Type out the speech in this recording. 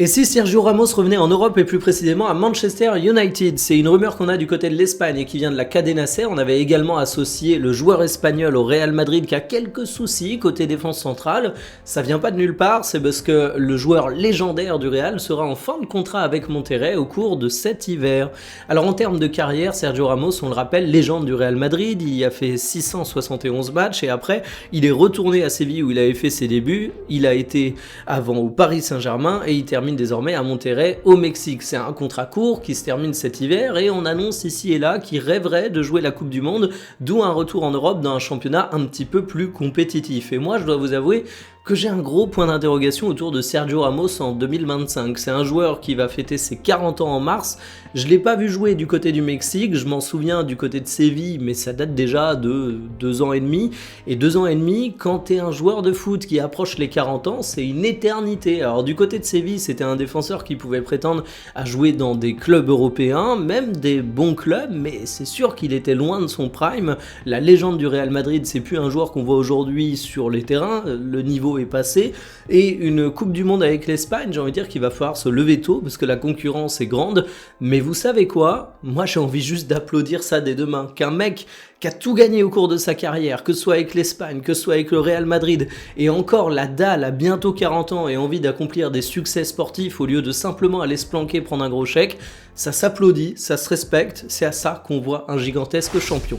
Et si Sergio Ramos revenait en Europe et plus précisément à Manchester United? C'est une rumeur qu'on a du côté de l'Espagne et qui vient de la Cadena Ser. On avait également associé le joueur espagnol au Real Madrid qui a quelques soucis côté défense centrale. Ça vient pas de nulle part, c'est parce que le joueur légendaire du Real sera en fin de contrat avec Monterrey au cours de cet hiver. Alors en termes de carrière, Sergio Ramos, on le rappelle, légende du Real Madrid, il y a fait 671 matchs et après il est retourné à Séville où il avait fait ses débuts. Il a été avant au Paris Saint-Germain et il termine désormais à Monterrey au Mexique. C'est un contrat court qui se termine cet hiver et on annonce ici et là qu'il rêverait de jouer la Coupe du Monde, d'où un retour en Europe dans un championnat un petit peu plus compétitif. Et moi je dois vous avouer que j'ai un gros point d'interrogation autour de Sergio Ramos en 2025. C'est un joueur qui va fêter ses 40 ans en mars. Je ne l'ai pas vu jouer du côté du Mexique, je m'en souviens du côté de Séville, mais ça date déjà de 2 ans et demi. Et 2 ans et demi, quand tu es un joueur de foot qui approche les 40 ans, c'est une éternité. Alors du côté de Séville, c'était un défenseur qui pouvait prétendre à jouer dans des clubs européens, même des bons clubs, mais c'est sûr qu'il était loin de son prime. La légende du Real Madrid, c'est plus un joueur qu'on voit aujourd'hui sur les terrains, le niveau est passé, et une Coupe du Monde avec l'Espagne, j'ai envie de dire qu'il va falloir se lever tôt, parce que la concurrence est grande, mais vous savez quoi? Moi j'ai envie juste d'applaudir ça dès demain, qu'un mec qui a tout gagné au cours de sa carrière, que ce soit avec l'Espagne, que ce soit avec le Real Madrid, et encore la dalle à bientôt 40 ans et envie d'accomplir des succès sportifs au lieu de simplement aller se planquer prendre un gros chèque, ça s'applaudit, ça se respecte, c'est à ça qu'on voit un gigantesque champion.